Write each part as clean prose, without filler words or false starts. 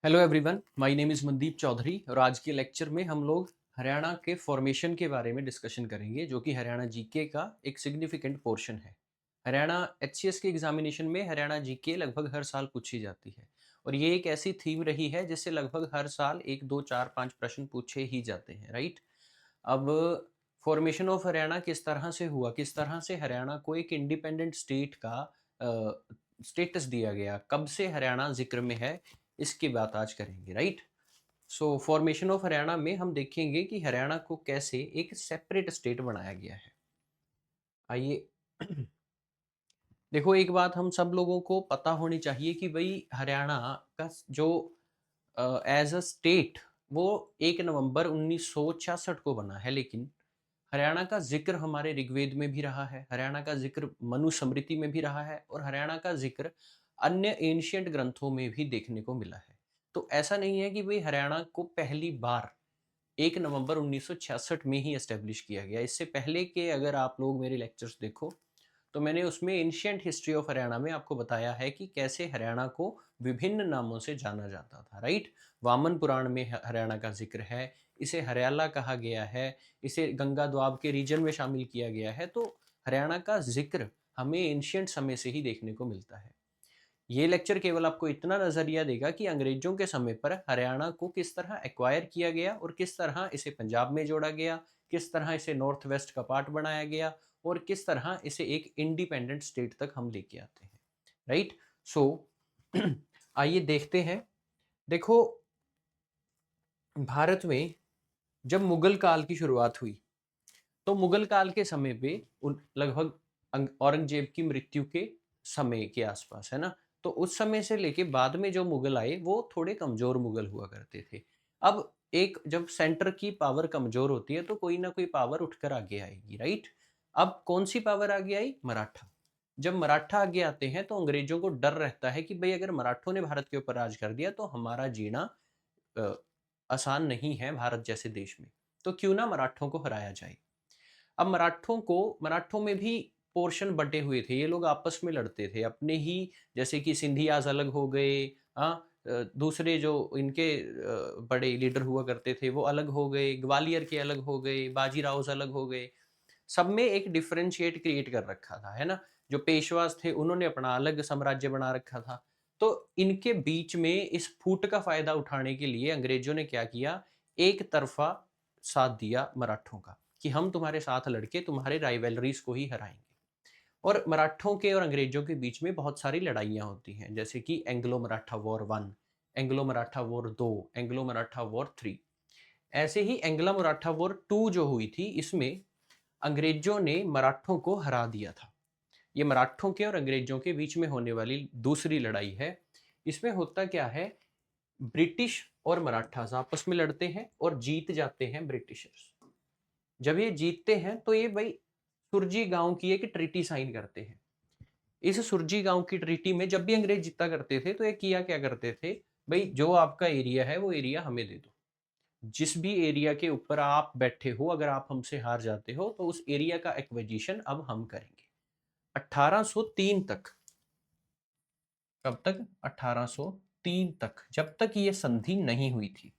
Hello everyone, my name is Mandeep Chaudhary और आज के लेक्चर में हम लोग हरियाणा के फॉर्मेशन के बारे में डिस्कशन करेंगे जो कि हरियाणा जीके का एक सिग्निफिकेंट पोर्शन है। हरियाणा एचसीएस के एग्जामिनेशन में हरियाणा जीके लगभग हर साल पूछी जाती है और ये एक ऐसी थीम रही है जिससे लगभग हर साल 1 2 4 5 प्रश्न पूछे ही जाते हैं, राइट। अब फॉर्मेशन ऑफ हरियाणा किस तरह से हुआ, किस तरह से हरियाणा को एक इंडिपेंडेंट स्टेट का स्टेटस दिया गया, कब से हरियाणा जिक्र में है, इसकी बात आज करेंगे, right. So formation of Haryana में हम देखेंगे कि हरियाणा को कैसे एक सेपरेट स्टेट बनाया गया है। आइए देखो, एक बात हम सब लोगों को पता होनी चाहिए कि भाई हरियाणा का जो एज अ स्टेट वो 1 नवंबर 1966 को बना है, लेकिन हरियाणा का जिक्र हमारे ऋग्वेद में भी रहा है, हरियाणा का जिक्र मनुस्मृति में भी रहा है और हरियाणा का जिक्र अन्य एंशियंट ग्रंथों में भी देखने को मिला है। तो ऐसा नहीं है कि भाई हरियाणा को पहली बार 1 नवंबर 1966 में ही एस्टेब्लिश किया गया। इससे पहले के अगर आप लोग मेरे लेक्चर्स देखो तो मैंने उसमें एंशियंट हिस्ट्री ऑफ हरियाणा में आपको बताया है कि कैसे हरियाणा को विभिन्न नामों से जाना जाता था, राइट। वामन पुराण में हरियाणा का जिक्र है, इसे हरियाला कहा गया है, इसे गंगा द्वाब के रीजन में शामिल किया गया है। तो हरियाणा का जिक्र हमें एंशियंट समय से ही देखने को मिलता है। ये लेक्चर केवल आपको इतना नजरिया देगा कि अंग्रेजों के समय पर हरियाणा को किस तरह एक्वायर किया गया और किस तरह इसे पंजाब में जोड़ा गया, किस तरह इसे नॉर्थ वेस्ट का पार्ट बनाया गया और किस तरह इसे एक इंडिपेंडेंट स्टेट तक हम लेके आते हैं, राइट। सो आइए देखते हैं। देखो, भारत में जब मुगल काल की शुरुआत हुई तो मुगल काल के समय पे लगभग औरंगजेब की मृत्यु के समय के आसपास, है ना। तो उस समय से लेके बाद में जो मुगल आए वो थोड़े कमजोर मुगल हुआ करते थे। अब एक जब सेंटर की पावर कमजोर होती है तो कोई ना कोई पावर उठकर आगे आएगी, राइट। अब कौन सी पावर आगे आई? मराठा। जब मराठा आगे आते हैं तो अंग्रेजों को डर रहता है कि भाई अगर मराठों ने भारत के ऊपर राज कर दिया तो हमारा जीना अ, आसान नहीं है भारत जैसे देश में। तो क्यों ना मराठों को हराया जाए। अब मराठों में भी पोर्शन बटे हुए थे, ये लोग आपस में लड़ते थे अपने ही, जैसे कि सिंधियाज अलग हो गए। हाँ, दूसरे जो इनके बड़े लीडर हुआ करते थे वो अलग हो गए, ग्वालियर के अलग हो गए, बाजीराव अलग हो गए। सब में एक डिफरेंशिएट क्रिएट कर रखा था, है ना। जो पेशवास थे उन्होंने अपना अलग साम्राज्य बना रखा था। तो इनके बीच में इस फूट का फायदा उठाने के लिए अंग्रेजों ने क्या किया? एक तरफा साथ दिया मराठों का कि हम तुम्हारे साथ लड़के तुम्हारे राइवलरीज को ही हराएंगे। और मराठों के और अंग्रेजों के बीच में बहुत सारी लड़ाइयाँ होती हैं, जैसे कि Anglo Maratha war 1, Anglo Maratha war 2, Anglo Maratha war 3। ऐसे ही एंग्लो मराठा वॉर 2 जो हुई थी, इसमें अंग्रेजों ने मराठों को हरा दिया था। ये मराठों के और अंग्रेजों के बीच में होने वाली दूसरी लड़ाई है। इसमें होता क्या है? ब्रिटिश और मराठास आपस में लड़ते हैं और जीत जाते हैं ब्रिटिशर्स। जब ये जीतते हैं तो ये भाई सुरजी गांव की एक ट्रीटी साइन करते हैं। इस सुरजी गांव की ट्रीटी में जब भी अंग्रेज जीता करते थे तो ये किया क्या करते थे? भाई जो आपका एरिया है वो एरिया हमें दे दो। जिस भी एरिया के ऊपर आप बैठे हो, अगर आप हमसे हार जाते हो तो उस एरिया का एक्विजिशन अब हम करेंगे। 1803 तक। कब तक? 1803 तक, जब तक ये संधि नहीं हुई थी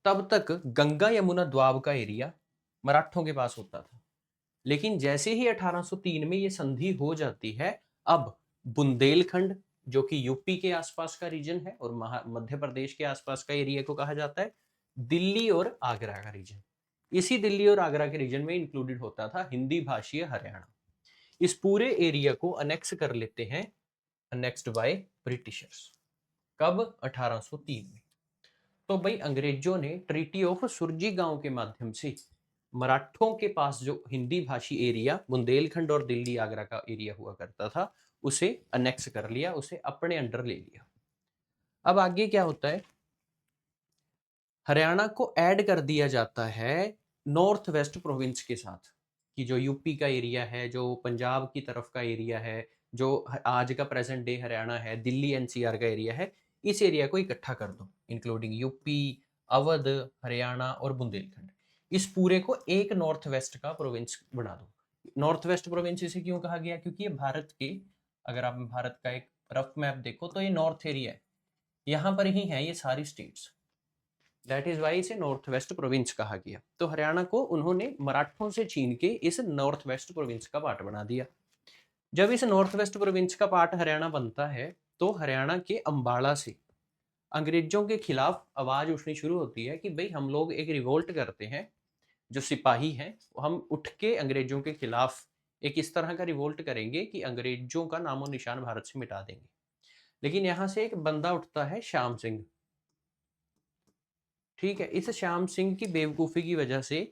तब तक गंगा यमुना द्वाब का एरिया मराठों के पास होता था। लेकिन जैसे ही 1803 में ये संधि हो जाती है, अब बुंदेलखंड जो कि यूपी के आसपास का रीजन है और मध्य प्रदेश के आसपास का एरिया को कहा जाता है दिल्ली और आगरा का रीजन। इसी दिल्ली और आगरा के रीजन में इंक्लूडेड होता था हिंदी भाषीय हरियाणा। इस पूरे एरिया को अनेक्स कर लेते हैं, अनेक्स्ड बाय ब्रिटिशर्स। कब? 1803 में। तो भाई अंग्रेजों ने ट्रीटी ऑफ सुरजी गांव के माध्यम से मराठों के पास जो हिंदी भाषी एरिया बुंदेलखंड और दिल्ली आगरा का एरिया हुआ करता था उसे अनेक्स कर लिया, उसे अपने अंडर ले लिया। अब आगे क्या होता है? हरियाणा को ऐड कर दिया जाता है नॉर्थ वेस्ट प्रोविंस के साथ, कि जो यूपी का एरिया है, जो पंजाब की तरफ का एरिया है, जो आज का प्रेजेंट डे हरियाणा है, दिल्ली एनसीआर का एरिया है, इस एरिया को इकट्ठा कर दो, इंक्लूडिंग यूपी, अवध, हरियाणा और बुंदेलखंड। इस पूरे को एक नॉर्थ वेस्ट का प्रोविंस बना दो। नॉर्थ वेस्ट प्रोविंस इसे क्यों कहा गया? क्योंकि ये भारत के, अगर आप भारत का एक रफ मैप देखो तो ये नॉर्थ एरिया है। यहाँ पर ही है ये सारी स्टेट्स, दैट इज वाई इसे नॉर्थ वेस्ट प्रोविंस कहा गया। तो हरियाणा को उन्होंने मराठों से छीन के इस नॉर्थ वेस्ट प्रोविंस का पार्ट बना दिया। जब इस नॉर्थ वेस्ट प्रोविंस का पार्ट हरियाणा बनता है तो हरियाणा के अंबाला से अंग्रेजों के खिलाफ आवाज उठनी शुरू होती है कि भाई हम लोग एक रिवोल्ट करते हैं, जो सिपाही हैं हम उठ के अंग्रेजों के खिलाफ एक इस तरह का रिवोल्ट करेंगे कि अंग्रेजों का नामो निशान भारत से मिटा देंगे। लेकिन यहाँ से एक बंदा उठता है श्याम सिंह, ठीक है। इस श्याम सिंह की बेवकूफ़ी की वजह से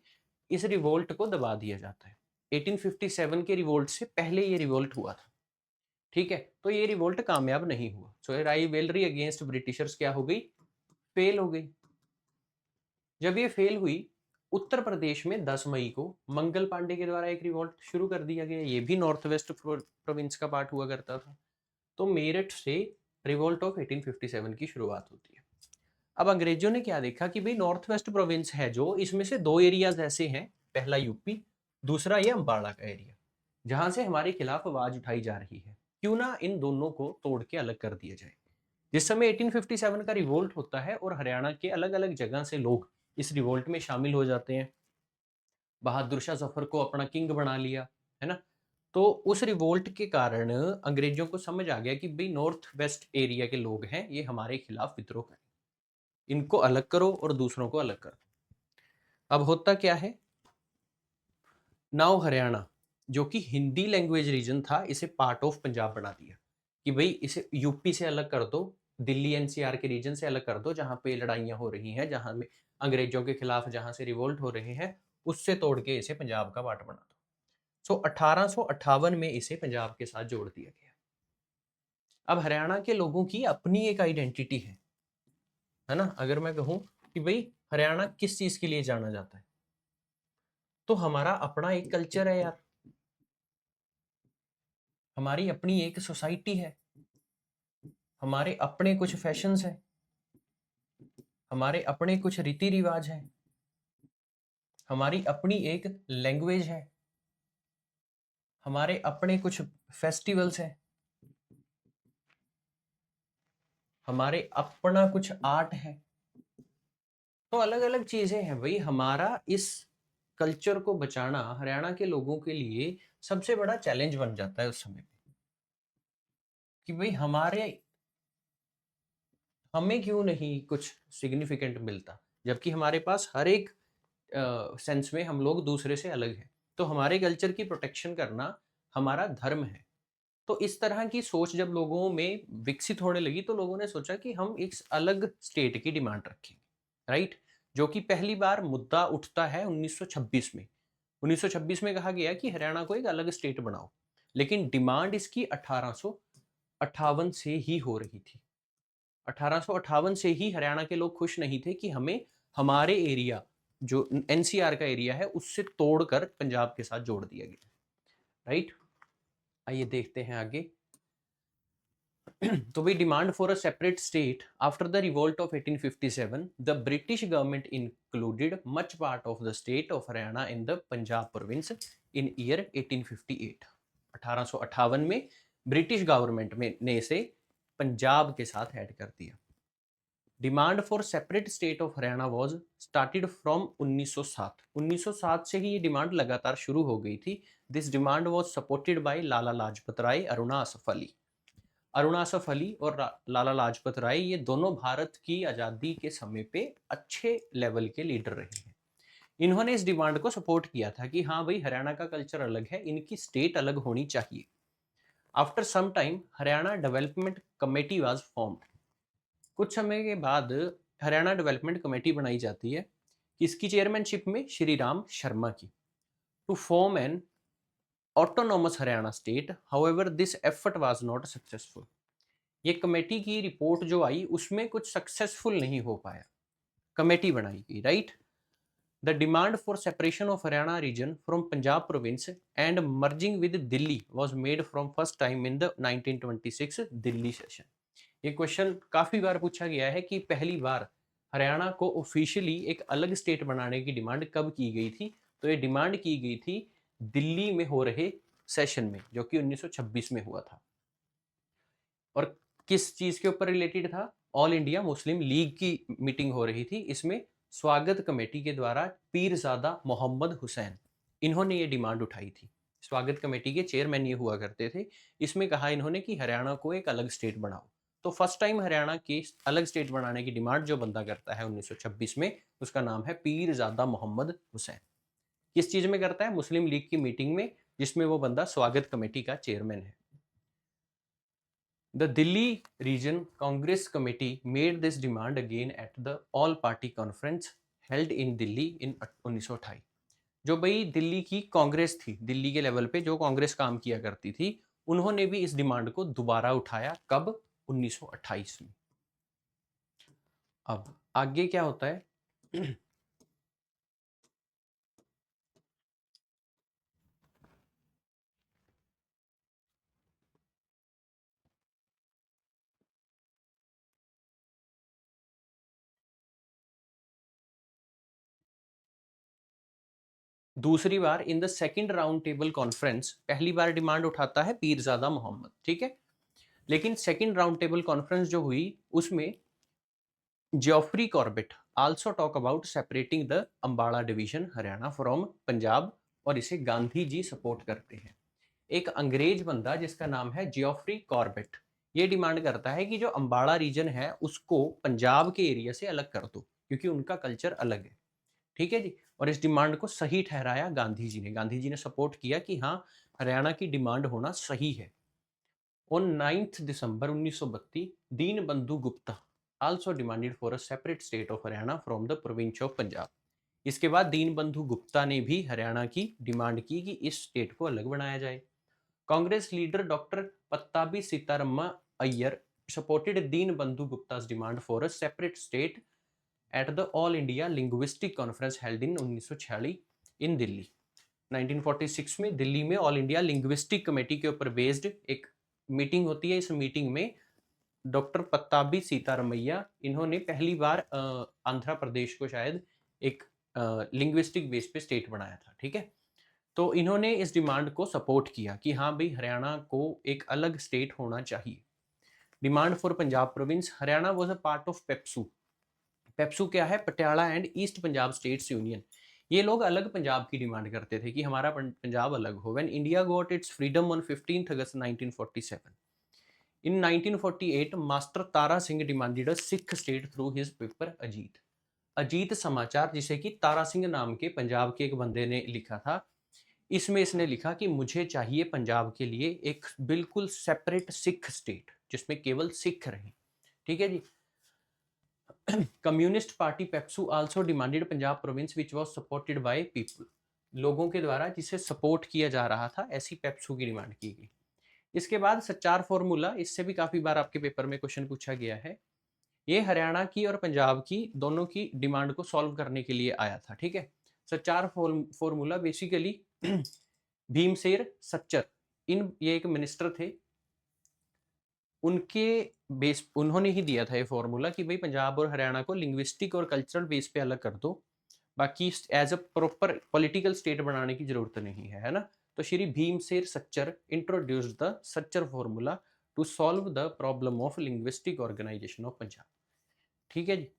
इस रिवोल्ट को दबा दिया जाता है। 1857 के रिवोल्ट से पहले ये रिवोल्ट हुआ था, ठीक है। तो ये रिवोल्ट कामयाब नहीं हुआ, सो राइवलरी अगेंस्ट ब्रिटिशर्स क्या हो गई, फेल हो गई। जब ये फेल हुई, उत्तर प्रदेश में 10 मई को मंगल पांडे के द्वारा एक रिवोल्ट शुरू कर दिया गया, ये भी नॉर्थ वेस्ट प्रोविंस का पार्ट हुआ करता था। तो मेरठ से रिवोल्ट ऑफ 1857 की शुरुआत होती है। अब अंग्रेजों ने क्या देखा कि भाई नॉर्थ वेस्ट प्रोविंस है जो, इसमें से दो एरियाज ऐसे हैं, पहला यूपी, दूसरा ये अम्बाड़ा का एरिया, जहां से हमारे खिलाफ आवाज उठाई जा रही है, क्यों ना इन दोनों को तोड़ के अलग कर दिया जाए। जिस समय 1857 का रिवोल्ट होता है और हरियाणा के अलग अलग जगह से लोग इस रिवोल्ट में शामिल हो जाते हैं, बहादुर शाह जफर को अपना किंग बना लिया, है ना। तो उस रिवोल्ट के कारण अंग्रेजों को समझ आ गया कि भाई नॉर्थ वेस्ट एरिया के लोग हैं, ये हमारे खिलाफ विद्रोह करें, इनको अलग करो और दूसरों को अलग करो। अब होता क्या है, नाउ हरियाणा जो कि हिंदी लैंग्वेज रीजन था, इसे पार्ट ऑफ पंजाब बना दिया कि भाई इसे यूपी से अलग कर दो, दिल्ली एनसीआर के रीजन से अलग कर दो, जहां पे लड़ाइयां हो रही हैं, जहां में अंग्रेजों के खिलाफ जहां से रिवोल्ट हो रहे हैं, उससे तोड़ के इसे पंजाब का पार्ट बना दो। सो 1858 में इसे पंजाब के साथ जोड़ दिया गया। अब हरियाणा के लोगों की अपनी एक आइडेंटिटी है ना। अगर मैं कहूं कि भाई हरियाणा किस चीज के लिए जाना जाता है, तो हमारा अपना एक कल्चर है यार, हमारी अपनी एक सोसाइटी है, हमारे अपने कुछ फैशंस हैं, हमारे अपने कुछ रीति रिवाज हैं, हमारी अपनी एक लैंग्वेज है, हमारे अपने कुछ फेस्टिवल्स हैं, हमारे अपना कुछ आर्ट है। तो अलग अलग चीजें हैं भाई। हमारा इस कल्चर को बचाना हरियाणा के लोगों के लिए सबसे बड़ा चैलेंज बन जाता है उस समय पे, कि भाई हमें क्यों नहीं कुछ सिग्निफिकेंट मिलता, जबकि हमारे पास हर एक सेंस में हम लोग दूसरे से अलग हैं। तो हमारे कल्चर की प्रोटेक्शन करना हमारा धर्म है। तो इस तरह की सोच जब लोगों में विकसित होने लगी, तो लोगों ने सोचा कि हम एक अलग स्टेट की डिमांड रखेंगे, राइट। जो कि पहली बार मुद्दा उठता है 1926 में। 1926 में कहा गया कि हरियाणा को एक अलग स्टेट बनाओ, लेकिन डिमांड इसकी 1858 से ही हो रही थी। 1858 से ही हरियाणा के लोग खुश नहीं थे कि हमें हमारे एरिया जो एनसीआर का एरिया है उससे तोड़कर पंजाब के साथ जोड़ दिया गया, राइट। आइए देखते हैं आगे। तो भाई demand for a separate state after the revolt of 1857 the British government included much part of the state of Haryana in the Punjab province in year 1858। 1858 में ब्रिटिश गवर्नमेंट में ने इसे पंजाब के साथ ऐड कर दिया। Demand for separate state of Haryana was started from 1907। 1907 से ही ये डिमांड लगातार शुरू हो गई थी। This demand was supported by Lala Lajpat Rai, Aruna Asaf Ali. Aruna Asaf Ali और लाला लाजपत राय ये दोनों भारत की आज़ादी के समय पे अच्छे लेवल के लीडर रहे हैं। इन्होंने इस डिमांड को सपोर्ट किया था कि हाँ भाई हरियाणा का कल्चर अलग है, इनकी स्टेट अलग होनी चाहिए। After some time Haryana development committee was formed. कुछ समय के बाद हरियाणा डेवलपमेंट कमेटी बनाई जाती है, किसकी चेयरमैनशिप में, श्री राम शर्मा की, to form an autonomous Haryana state. However this effort was not successful. ये कमेटी की रिपोर्ट जो आई उसमें कुछ सक्सेसफुल नहीं हो पाया, कमेटी बनाई गई, right. The demand for separation of Haryana region from Punjab province and merging with Delhi was made from first time in the 1926 Delhi session. ये क्वेश्चन काफी बार पूछा गया है कि पहली बार हरियाणा को ऑफिशियली एक अलग स्टेट बनाने की डिमांड कब की गई थी। तो ये डिमांड की गई थी दिल्ली में हो रहे सेशन में, जो कि 1926 में हुआ था। और किस चीज के ऊपर रिलेटेड था, ऑल इंडिया मुस्लिम लीग की मीटिंग हो रही थी। इसमें स्वागत कमेटी के द्वारा पीरजादा मोहम्मद हुसैन, इन्होंने ये डिमांड उठाई थी। स्वागत कमेटी के चेयरमैन ये हुआ करते थे। इसमें कहा इन्होंने कि हरियाणा को एक अलग स्टेट बनाओ। तो फर्स्ट टाइम हरियाणा की अलग स्टेट बनाने की डिमांड जो बंदा करता है 1926 में, उसका नाम है पीरजादा मोहम्मद हुसैन। किस चीज में करता है? मुस्लिम लीग की मीटिंग में, जिसमें वो बंदा स्वागत कमेटी का चेयरमैन है। The Delhi Region Congress Committee made this demand again at the All Party Conference held in Delhi in 1928। जो भाई दिल्ली की कांग्रेस थी, दिल्ली के लेवल पे जो कांग्रेस काम किया करती थी, उन्होंने भी इस डिमांड को दोबारा उठाया। कब? 1928 में। अब आगे क्या होता है? दूसरी बार in the second round table conference, पहली बार डिमांड उठाता है पीरजादा मोहम्मद, ठीक है। लेकिन सेकंड राउंड टेबल कॉन्फ्रेंस जो हुई, उसमें Geoffrey Corbett also talk about separating the Ambala division Haryana from Punjab, और इसे गांधी जी सपोर्ट करते हैं। एक अंग्रेज बंदा जिसका नाम है जियोफ्री कॉर्बेट, ये डिमांड करता है कि जो अम्बाड़ा रीजन है उसको पंजाब के एरिया से अलग कर दो, क्योंकि उनका कल्चर अलग है, ठीक है जी। और इस डिमांड को सही ठहराया गांधी जी ने। गांधी जी ने सपोर्ट किया कि हाँ, हरियाणा की डिमांड होना सही है। On 9th December 1932, दीन बंधु Gupta also demanded for a separate state of Haryana from the province of Punjab। इसके बाद दीन बंधु गुप्ता ने भी हरियाणा की डिमांड की कि इस स्टेट को अलग बनाया जाए। Congress leader doctor Pattabhi Sitaramayya Iyer supported Deen Bandhu गुप्ता's demand for a separate state at the All India Linguistic Conference held in 1946 in Delhi. 1946 में दिल्ली में ऑल इंडिया लिंग्विस्टिक कमेटी के ऊपर बेस्ड एक मीटिंग होती है। इस मीटिंग में डॉक्टर पत्ताबी सीतारमैया, इन्होंने पहली बार आंध्र प्रदेश को शायद एक लिंग्विस्टिक बेस पे स्टेट बनाया था, ठीक है। तो इन्होंने इस डिमांड को सपोर्ट किया कि हाँ भाई, हरियाणा को एक अलग स्टेट होना चाहिए। Demand for Punjab province, Haryana was a part of PEPSU. PEPSU क्या है? Patiala and east Punjab states union. ये लोग अलग पंजाब की डिमांड करते थे कि हमारा पंजाब अलग हो। When India got its freedom on 15 August 1947, in 1948 master Tara Singh demanded a Sikh state through his paper Ajit. Ajit समाचार, जिसे कि तारा सिंह नाम के पंजाब के एक बंदे ने लिखा था, इसमें इसने लिखा कि मुझे चाहिए पंजाब के लिए एक बिल्कुल सेपरेट सिख स्टेट जिसमें केवल सिख रहें, ठीक है जी। Communist party PEPSU also demanded Punjab province which was supported by people. लोगों के द्वारा जिसे सपोर्ट किया जा रहा था, ऐसी पेप्सू की डिमांड की गई। इसके बाद सच्चार फॉर्मूला, इससे भी काफी बार आपके पेपर में क्वेश्चन पूछा गया है। ये हरियाणा की और पंजाब की दोनों की डिमांड को सॉल्व करने के लिए आया था, ठीक है। सच्चार फॉर्मूला बेसिकली भीमसेर सच्चर, ये एक मिनिस्टर थे, उनके बेस, उन्होंने ही दिया था ये फॉर्मूला कि भाई पंजाब और हरियाणा को लिंग्विस्टिक और कल्चरल बेस पे अलग कर दो, बाकी as a proper political state बनाने की जरूरत नहीं है ना। तो Shri Bhimsen Sachar introduced the Sachar formula to solve the problem of linguistic organisation of Punjab, ठीक है जी।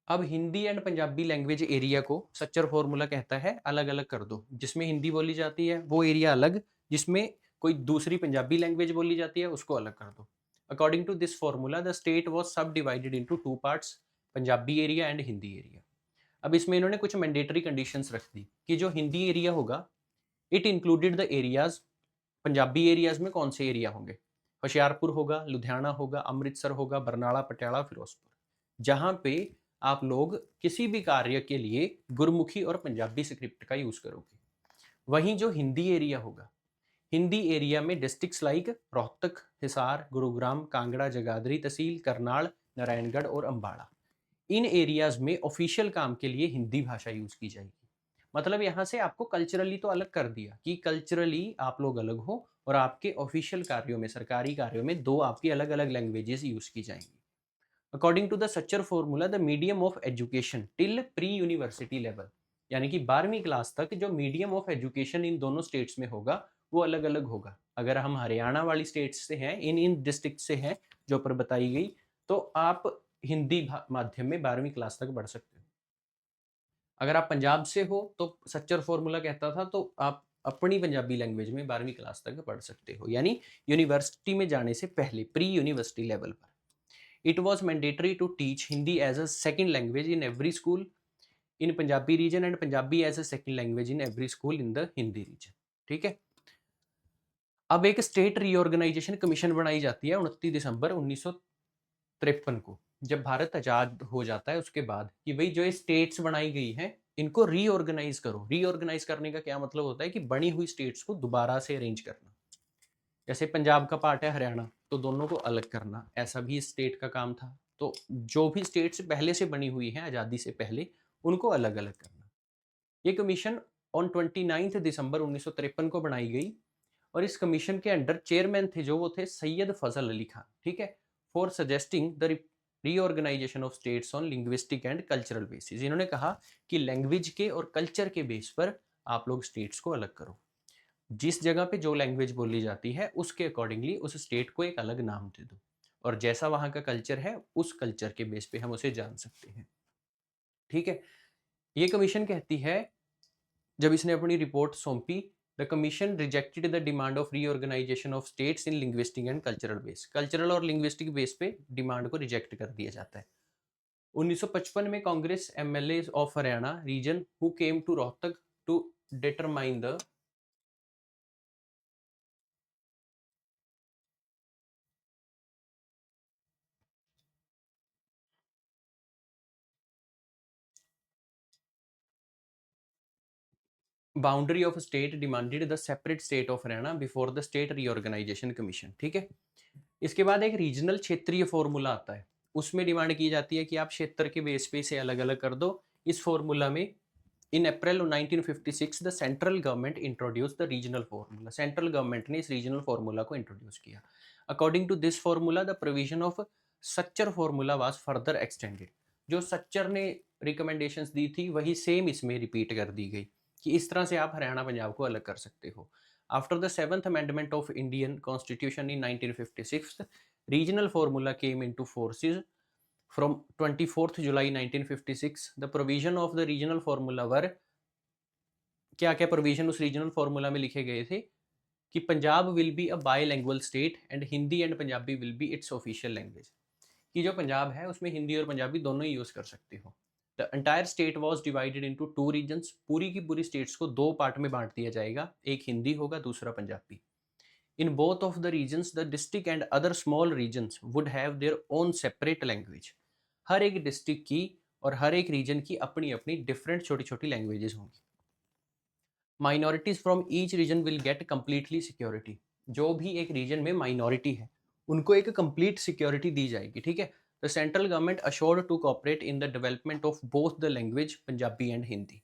अब Hindi and Punjabi language area को सच्चर फॉर्मूला कहता है अलग अलग कर दो। जिसमें हिंदी बोली जाती है वो एरिया अलग, जिसमें कोई दूसरी पंजाबी लैंग्वेज बोली जाती है उसको अलग कर दो। According to this formula the state was subdivided into two parts, Punjabi area and Hindi area. अब इसमें इन्होंने कुछ मैंडेटरी कंडीशंस रख दी कि जो हिंदी एरिया होगा, it included the areas. Punjabi areas में कौन से एरिया होंगे? होशियारपुर होगा, लुधियाना होगा, अमृतसर होगा, बरनाला, पटियाला, फिरोजपुर, जहां पे आप लोग किसी भी कार्य के लिए गुरमुखी और पंजाबी स्क्रिप्ट का यूज करोगे। वहीं जो हिंदी एरिया होगा, हिंदी एरिया में डिस्ट्रिक्ट्स लाइक रोहतक, हिसार, गुरुग्राम, कांगड़ा, जगाधरी तहसील, करनाल, नारायणगढ़ और अम्बाड़ा, इन एरियाज में ऑफिशियल काम के लिए हिंदी भाषा यूज की जाएगी। मतलब यहाँ से आपको कल्चरली तो अलग कर दिया कि कल्चरली आप लोग अलग हो, और आपके ऑफिशियल कार्यों में, सरकारी कार्यों में दो आपकी अलग अलग लैंग्वेजेस यूज की जाएंगी। According to the Sachar formula, the medium of education till pre-university level, यानी कि 12वीं क्लास तक जो मीडियम ऑफ एजुकेशन इन दोनों स्टेट्स में होगा वो अलग अलग होगा। अगर हम हरियाणा वाली स्टेट्स से हैं, इन इन डिस्ट्रिक्ट से हैं जो पर बताई गई, तो आप हिंदी माध्यम में 12वीं क्लास तक पढ़ सकते हो। अगर आप पंजाब से हो तो सच्चर फॉर्मूला कहता था, तो आप अपनी पंजाबी लैंग्वेज में 12वीं क्लास तक पढ़ सकते हो, यानी यूनिवर्सिटी में जाने से पहले, प्री यूनिवर्सिटी लेवल पर। It was mandatory to teach Hindi as a second language in every school in Punjabi region and Punjabi as a second language in every school in the Hindi region. ठीक है। अब एक स्टेट रीऑर्गेनाइजेशन कमीशन बनाई जाती है 29 दिसंबर 1953 को, जब भारत आजाद हो जाता है उसके बाद, कि भाई जो ये स्टेट्स बनाई गई हैं इनको रीऑर्गेनाइज करो। रीऑर्गेनाइज करने का क्या मतलब होता है कि बनी हुई स्टेट्स को दोबारा से अरेंज करना। जैसे पंजाब का पार्ट है हरियाणा, तो दोनों को अलग करना, ऐसा भी स्टेट का काम था। तो जो भी स्टेट्स पहले से बनी हुई हैं आज़ादी से पहले, उनको अलग अलग करना। ये कमीशन ऑन 29 दिसंबर 1953 को बनाई गई, और इस कमीशन के अंडर चेयरमैन थे जो, वो थे सैयद फजल अली खान। ठीक है। For suggesting the reorganisation of states on linguistic and cultural basis, इन्होंने कहा कि लैंग्वेज के और कल्चर के बेस पर आप लोग स्टेट्स को अलग करो। जिस जगह पे जो लैंग्वेज बोली जाती है उसके अकॉर्डिंगली उस स्टेट को एक अलग नाम दे दो, और जैसा वहाँ का कल्चर है उस कल्चर के बेस पे हम उसे जान सकते हैं। ठीक है। ये कमीशन कहती है, जब इसने अपनी रिपोर्ट सौंपी, the commission rejected the demand of reorganisation of states in linguistic and cultural base. Cultural और लिंग्विस्टिक बेस पे डिमांड को रिजेक्ट कर दिया जाता है। 1955 में Congress MLA of Haryana region who came to Rohtak to determine the boundary of state demanded the separate state of Haryana before the state reorganisation commission. ठीक है। इसके बाद एक रीजनल क्षेत्रीय फॉर्मूला आता है, उसमें डिमांड की जाती है कि आप क्षेत्र के बेस पे इसे अलग अलग कर दो। इस फॉर्मूला में in April 1956 the central government introduce the regional formula. Central government ने इस रीजनल फॉर्मूला को इंट्रोड्यूस किया। According to this formula the provision of Sachar formula was further extended. जो सच्चर ने रिकमेंडेशंस दी थी वही सेम इसमें रिपीट कर दी गई, कि इस तरह से आप हरियाणा पंजाब को अलग कर सकते हो। After the 7th amendment of Indian constitution in 1956, regional formula came into forces from 24th July 1956। The provision of the regional formula were, क्या क्या प्रोविजन उस रीजनल फॉर्मूला में लिखे गए थे, कि Punjab will be a bilingual state and Hindi and Punjabi will be its official language. कि जो पंजाब है उसमें हिंदी और पंजाबी दोनों ही यूज कर सकते हो। The entire state was divided into 2 regions. पूरी की पूरी स्टेट्स को 2 पार्ट में बांट दिया जाएगा, एक हिंदी होगा दूसरा Punjabi. In both of the regions the district and other small regions would have their own separate language. हर एक डिस्ट्रिक्ट की और हर एक रीजन की अपनी अपनी डिफरेंट छोटी छोटी लैंग्वेजेस होंगी। Minorities from each reason will get completely security. जो भी एक रीजन में माइनॉरिटी है उनको एक कंप्लीट सिक्योरिटी दी जाएगी। ठीक है। The central government assured to cooperate in the development of both the language Punjabi and Hindi.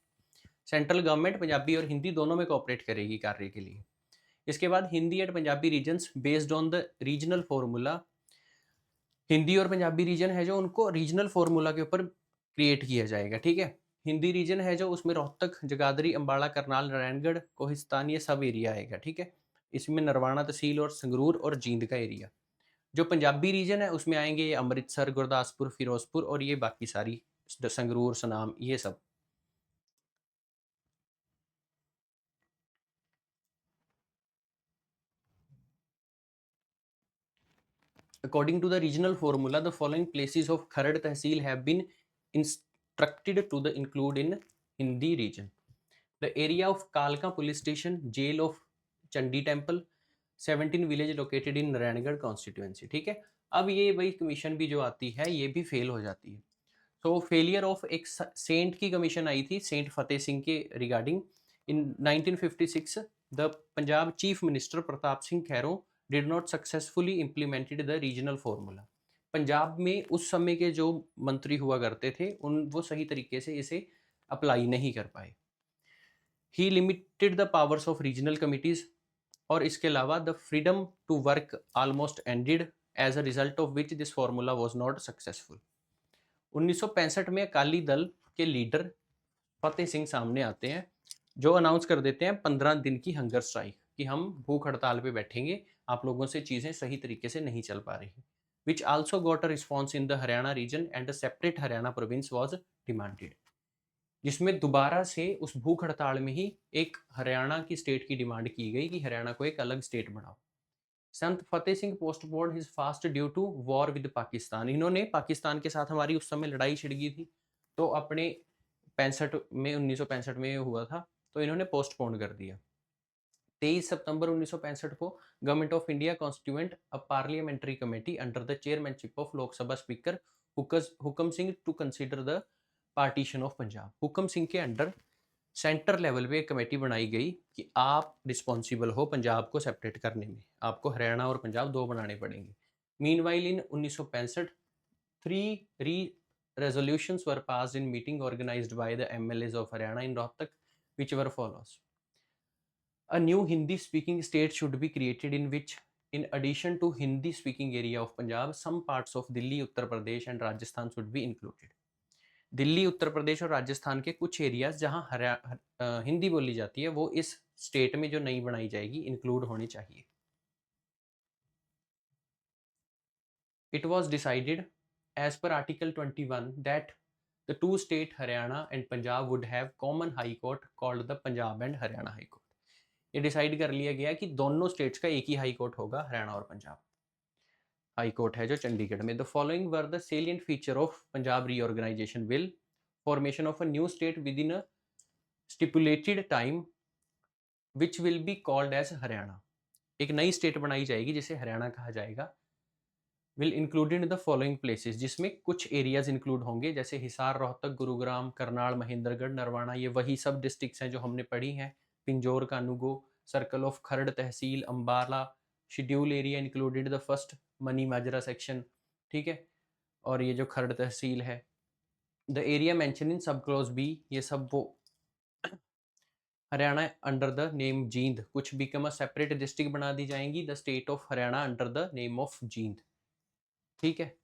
Central government Punjabi और हिंदी दोनों में कोऑपरेट करेगी कार्य के लिए। इसके बाद Hindi and Punjabi regions based on the regional formula. Hindi और पंजाबी रीजन है जो उनको रीजनल फॉर्मूला के ऊपर क्रिएट किया जाएगा। ठीक है। हिंदी रीजन है जो उसमें रोहतक, जगाधरी, अंबाला, करनाल, नारायणगढ़, कोहिस्तान ये सब एरिया आएगा। ठीक है। इसमें नरवाना तहसील और संगरूर और जींद का एरिया। जो पंजाबी रीजन है उसमें आएंगे ये अमृतसर, गुरदासपुर, फिरोजपुर और ये बाकी सारी संगरूर, सनाम, ये सब। According to the regional formula, the following places of Kharad Tehsil have been instructed to the include in Hindi region. The area of Kalka police station, jail of Chandi temple, 17 village located in Narayangarh constituency। ठीक है। अब ये वही commission भी जो आती है ये भी फेल हो जाती है। तो फेलियर ऑफ एक सेंट की कमीशन आई थी, सेंट फतेह सिंह के regarding. In 1956 the Punjab chief minister Pratap Singh Kairon did not successfully implemented the regional formula. Punjab में उस समय के जो मंत्री हुआ करते थे उन वो सही तरीके से इसे अप्लाई नहीं कर पाए। He limited the powers of regional committees, और इसके अलावा the freedom to work almost ended as a result of which this formula was not successful. 1965 में अकाली दल के लीडर फतेह सिंह सामने आते हैं, जो अनाउंस कर देते हैं 15 दिन की हंगर स्ट्राइक, कि हम भूख हड़ताल पे बैठेंगे, आप लोगों से चीज़ें सही तरीके से नहीं चल पा रही, which also got a response in the Haryana region and a separate Haryana province was demanded, जिसमें दोबारा से उस भूख हड़ताल में ही एक हरियाणा की स्टेट की डिमांड की गई कि हरियाणा को एक अलग स्टेट बनाओ। Sant Fateh Singh postponed his fast due to war with Pakistan, इन्होंने पाकिस्तान के साथ हमारी उस समय लड़ाई छिड़ गई थी, तो अपने 65 में 1965 में हुआ था, तो इन्होंने पोस्टपोन कर दिया। 23 सितंबर 1965 को government of India constituent a parliamentary committee under the chairmanship of Lok Sabha speaker Hukam Singh to consider the partition of Punjab. Hukam Singh के अंडर सेंटर लेवल पे एक कमेटी बनाई गई कि आप रिस्पॉन्सिबल हो पंजाब को सेपरेट करने में, आपको हरियाणा और पंजाब दो बनाने पड़ेंगे। मीनवाइल इन 1965 थ्री री resolutions were passed in meeting organized by the MLAs of Haryana in Rohtak, which were follows: a new Hindi speaking state should be created in which, in addition to Hindi speaking area of Punjab, some parts of Delhi, Uttar Pradesh and Rajasthan should be included. Delhi, Uttar Pradesh और राजस्थान के कुछ areas जहां हिंदी बोली जाती है वो इस state में जो नई बनाई जाएगी इंक्लूड होनी चाहिए। It was decided as per Article 21 that the two state Haryana and Punjab would have common high court called the Punjab and Haryana High Court. ये डिसाइड कर लिया गया कि दोनों स्टेट्स का एक ही हाई कोर्ट होगा, हरियाणा और पंजाब। हाई कोर्ट है जो चंडीगढ़ में। The following were the salient feature of Punjab reorganisation bill: formation of a new state within a stipulated time which will be called as Haryana, एक नई स्टेट बनाई जाएगी जिसे हरियाणा कहा जाएगा। Will included in the following places, जिसमें कुछ areas include होंगे जैसे हिसार, रोहतक, गुरुग्राम, करनाल, महेंद्रगढ़, नरवाना, ये वही सब डिस्ट्रिक्ट्स हैं जो हमने पढ़ी हैं। Pinjore, kanungo, circle of Kharar tehsil, Ambala, schedule area included the first Mani Majra section, ठीक है, और ये जो खरड़ तहसील है। The area mention in sub clause B, ये सब वो Haryana under the name Jind कुछ बिकम अ सेपरेट डिस्ट्रिक्ट बना दी जाएंगी, the state of Haryana under the name of Jind, ठीक है।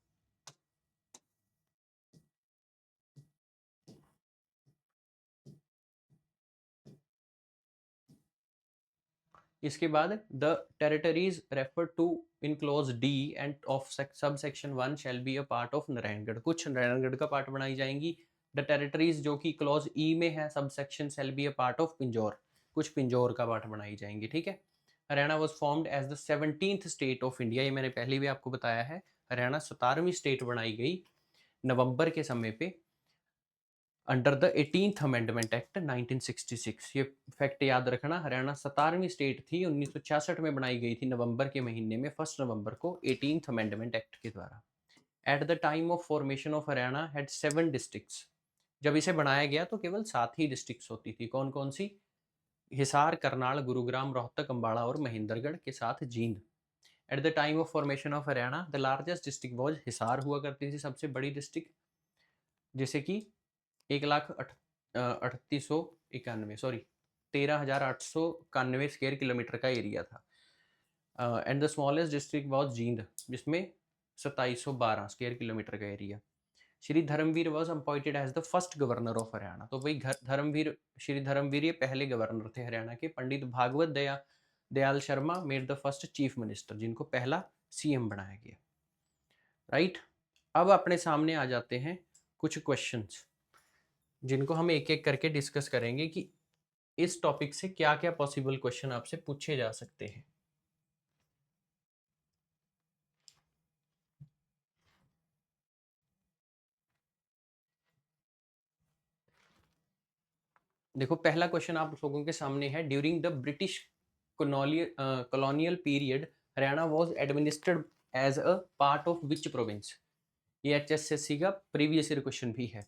इसके बाद the territories refer to in clause D and of sub section 1 shall be a part of Naraingarh, कुछ नारायणगढ़ का पार्ट बनाई जाएंगी। द टेरिटरीज जो कि क्लोज ई में है sub section shall be a part of Pinjore, कुछ पिंजौर का पार्ट बनाई जाएंगी, ठीक है। Haryana was formed as the 17th state of India, ये मैंने पहले भी आपको बताया है। हरियाणा 17वीं स्टेट बनाई गई नवंबर के समय पे under the 18th amendment act 1966। ये फैक्ट याद रखना, हरियाणा 17वीं स्टेट थी, 1966 में बनाई गई थी नवंबर के महीने में, 1 नवंबर को 18th अमेंडमेंट एक्ट के द्वारा। Eight the time of formation of Haryana had 7 districts, जब इसे बनाया गया तो केवल 7 ही डिस्ट्रिक्ट्स होती थी। कौन कौन सी? हिसार, करनाल, गुरुग्राम, रोहतक, अम्बाड़ा और महेंद्रगढ़ के साथ Jind. At the time of formation of Haryana the largest district was Hisar हुआ करती थी, सबसे बड़ी डिस्ट्रिक्ट, जैसे कि 1,38,1 सॉरी 13,891 स्क्वायर किलोमीटर का एरिया था। And the smallest district was Jind, जिसमें 2712 स्क्वायर किलोमीटर का area. Shri Dharamvir was appointed as the first governor of Haryana, तो वही धर्मवीर, श्री धर्मवीर ये पहले गवर्नर थे हरियाणा के। Pandit Bhagwat Dayal Sharma made the first chief minister, जिनको पहला सीएम बनाया गया, राइट। अब अपने सामने आ जाते हैं कुछ क्वेश्चंस, जिनको हम एक एक करके डिस्कस करेंगे कि इस टॉपिक से क्या क्या पॉसिबल क्वेश्चन आपसे पूछे जा सकते हैं। देखो पहला क्वेश्चन आप लोगों के सामने है, during the British colonial period Haryana was administered as a part of which province. ये एचएसएससी का प्रीवियस ईयर क्वेश्चन भी है।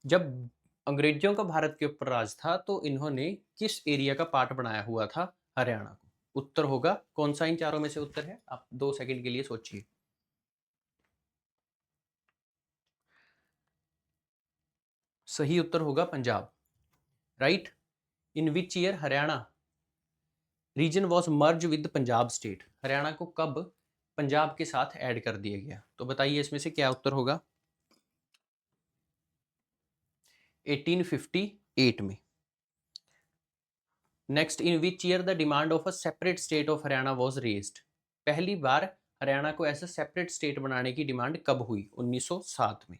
जब अंग्रेजों का भारत के ऊपर राज था तो इन्होंने किस एरिया का पार्ट बनाया हुआ था हरियाणा को? उत्तर होगा कौन सा? इन चारों में से उत्तर है, आप 2 सेकंड के लिए सोचिए। सही उत्तर होगा Punjab, right. In which year Haryana region was merge with Punjab state, Haryana को कब पंजाब के साथ ऐड कर दिया गया? तो बताइए इसमें से क्या उत्तर होगा। 1850, 1948 में। Next, in which year the demand of a separate state of Haryana was raised? पहली बार हरियाणा को ऐसा सेपरेट स्टेट बनाने की डिमांड कब हुई? 1907 में।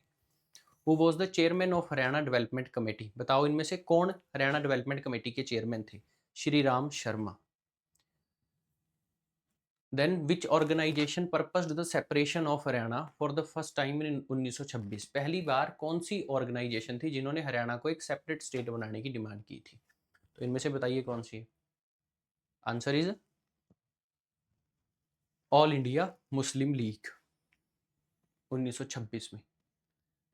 Who was the chairman of Haryana development committee? बताओ इनमें से कौन हरियाणा डेवलपमेंट कमेटी के चेयरमैन थे? Shri Ram Sharma. Then which organisation purposed the separation of Haryana for the first time in 1926? पहली बार कौन सी ऑर्गेनाइजेशन थी जिन्होंने हरियाणा को एक सेपरेट स्टेट बनाने की डिमांड की थी? तो इनमें से बताइए कौन सी है? आंसर इज ऑल इंडिया मुस्लिम लीग, 1926 में।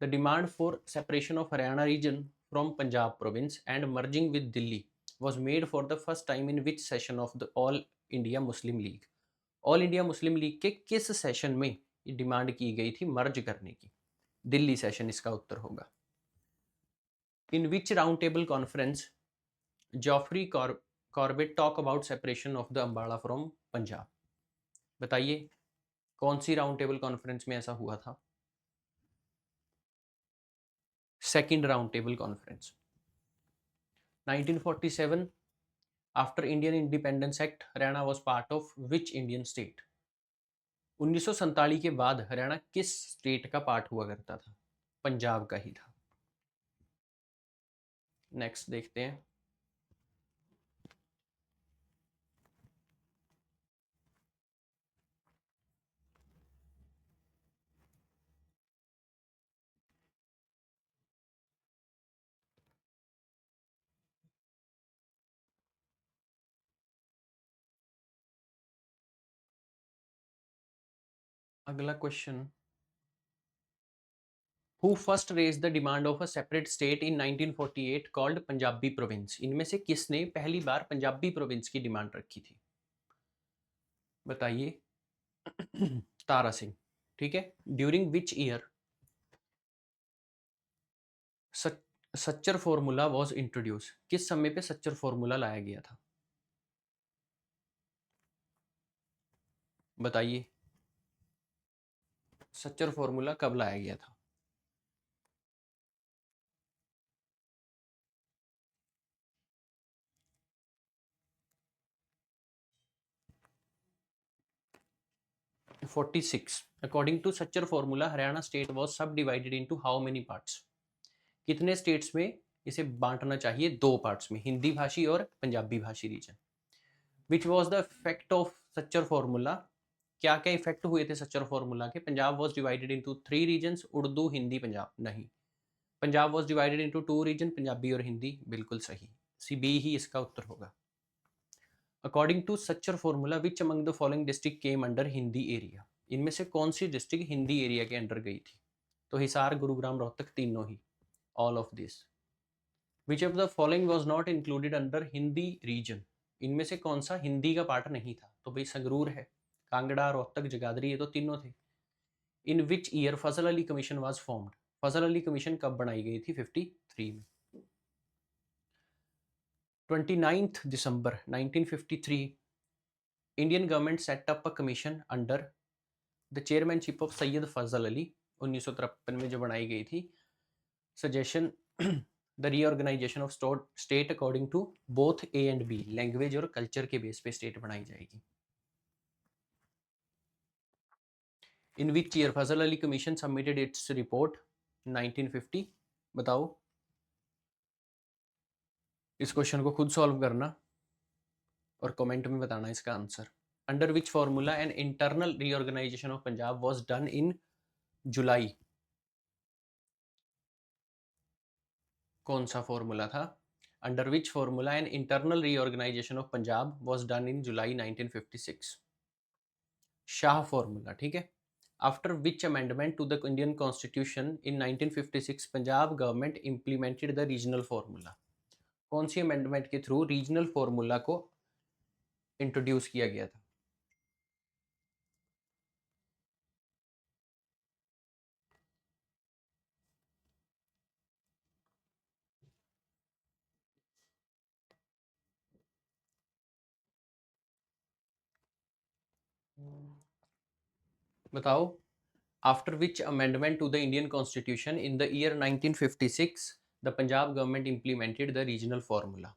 The demand for separation of Haryana region from Punjab province and merging with Delhi was made for the first time in which session of the all India Muslim league? All India Muslim league के किस सेशन में ये डिमांड की गई थी मर्ज करने की? दिल्ली सेशन इसका उत्तर होगा। In which round table conference Geoffrey Corbett talk about separation of the Ambala from Punjab? बताइए कौन सी राउंड टेबल कॉन्फ्रेंस में ऐसा हुआ था? Second round table conference. 1947, after Indian independence act Haryana was part of which Indian state? 1947 के बाद हरियाणा किस स्टेट का पार्ट हुआ करता था? पंजाब का ही था। नेक्स्ट देखते हैं। अगला question, who first raise the demand of a separate state in 1948 called Punjabi province? इनमें से किसने पहली बार पंजाबी प्रोविंस की डिमांड रखी थी? बताइए। तारा सिंह। ठीक है। During which year Sachar formula was introduce? किस समय पे सच्चर फॉर्मूला लाया गया था? बताइए सच्चर फॉर्मूला कब लाया गया था? Forty six. According to Sachar formula Haryana state was subdivided into how many parts? कितने स्टेट्स में इसे बांटना चाहिए? दो पार्ट्स में, हिंदी भाषी और पंजाबी भाषी region. Which was the effect of Sachar formula? क्या क्या इफेक्ट हुए थे सच्चर फॉर्मूला के? Punjab was divided into three region, Urdu Hindi Punjab. नहीं, Punjab was divided into two region, Punjabi और हिंदी। बिल्कुल सही, सी बी ही इसका उत्तर होगा। According to Sachar formula which among the following district came under Hindi area? इनमें से कौन सी डिस्ट्रिक्ट हिंदी एरिया के अंडर गई थी? तो हिसार, गुरुग्राम, रोहतक, तीनों ही, all of this. Which of the following was not included under Hindi region? इनमें से कौन सा हिंदी का पार्ट नहीं था? तो भाई संगरूर है, कांगड़ा, रोहतक, जगाधरी, ये तो तीनों थे। In which year Fazal Ali commission was formed? Fazal Ali commission कब बनाई गई थी? 53 में। 29 दिसंबर 1953 Indian government set up a commission under the chairmanship of Syed Fazal Ali. 1953 में जो बनाई गई थी, suggestion the reorganisation of state according to both A and B, language और कल्चर के बेस पे स्टेट बनाई जाएगी। In which year Fazal Ali commission submitted its report? 1950। बताओ, इस क्वेश्चन को खुद सॉल्व करना और कमेंट में बताना इसका answer. Under which formula an internal reorganisation of Punjab was done in July? कौन सा फॉर्मूला था? Under which formula an internal reorganisation of Punjab was done in July 1956? Shah formula. ठीक है। After which amendment to the Indian constitution in 1956 Punjab government implemented the regional formula? कौन सी amendment के through regional formula को introduce किया गया था? बताओ। After which amendment to the Indian constitution in the year 1956 the Punjab government implemented the regional formula?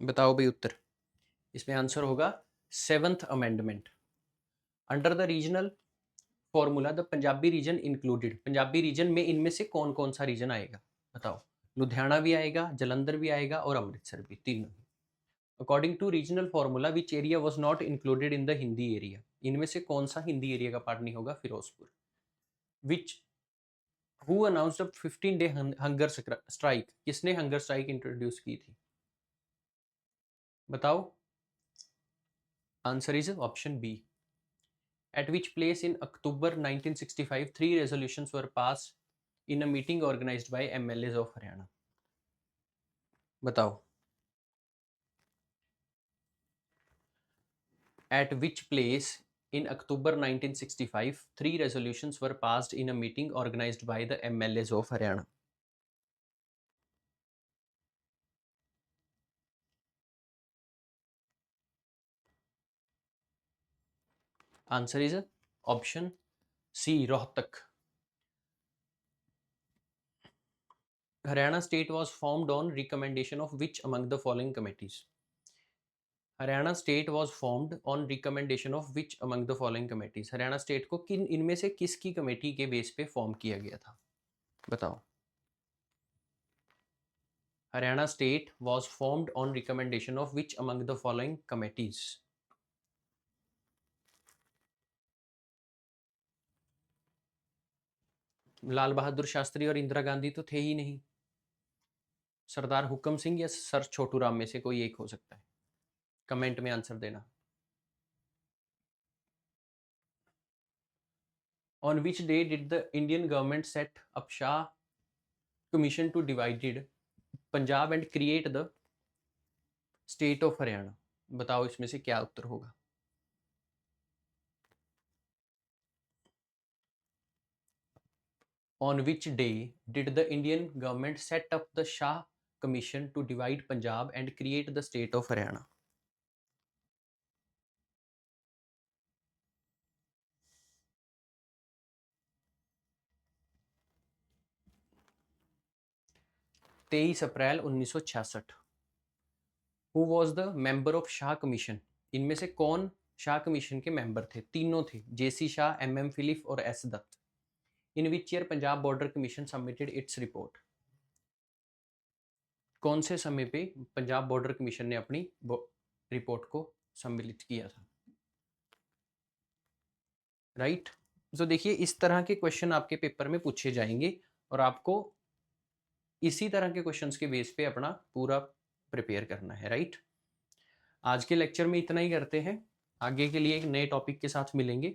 बताओ भाई उत्तर। इसमें आंसर होगा 7th amendment. Under the regional formula the Punjabi region included, Punjabi region में इनमें से कौन कौन सा रीजन आएगा बताओ? लुधियाना भी आएगा, जलंधर भी आएगा और अमृतसर भी, तीनों। According to regional formula which area was not included in the Hindi area, इनमें से कौन सा हिंदी एरिया का पार्ट नहीं होगा? Firozpur. Which who announced a 15 day hunger strike, किसने हंगर स्ट्राइक इंट्रोड्यूस की थी बताओ? Answer is option B. At which place in October 1965 3 resolutions were passed in a meeting organized by MLAs of Haryana? बताओ। At which place in October 1965 3 resolutions were passed in a meeting organized by the MLAs of Haryana? Answer is option C, Rohtak. Haryana state was formed on recommendation of which among the following committees? Haryana state was formed on recommendation of which among the following committees, Haryana state को किन इनमें से किसकी committee के base पे form किया गया था बताओ? Haryana state was formed on recommendation of which among the following committees? Lal Bahadur Shastri और इंदिरा गांधी तो थे ही नहीं। सरदार हुक्म सिंह या सर छोटू राम में से कोई एक हो सकता है। कमेंट में आंसर देना। On which day did the Indian government set up Shah Commission to divide Punjab and create the state of Haryana? बताओ इसमें से क्या उत्तर होगा? On which day did the Indian government set up the Shah Commission to divide Punjab and create the state of Haryana? तेईस अप्रैल 1966। Who was the member of Shah commission, इनमें से कौन Shah commission के मेंबर थे? तीनों थे, जेसी शाह, एम फिलिप और S Dutt. In which year Punjab border commission submitted its report, कौन से समय पे पंजाब बॉर्डर कमीशन ने अपनी रिपोर्ट को सम्मिलित किया था? राइट। तो देखिए इस तरह के क्वेश्चन आपके पेपर में पूछे जाएंगे और आपको इसी तरह के क्वेश्चंस के बेस पे अपना पूरा प्रिपेयर करना है। राइट। आज के लेक्चर में इतना ही करते हैं, आगे के लिए एक नए टॉपिक के साथ मिलेंगे।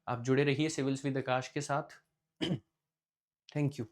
आप जुड़े रहिए सिविल्स विद आकाश के साथ। Thank you.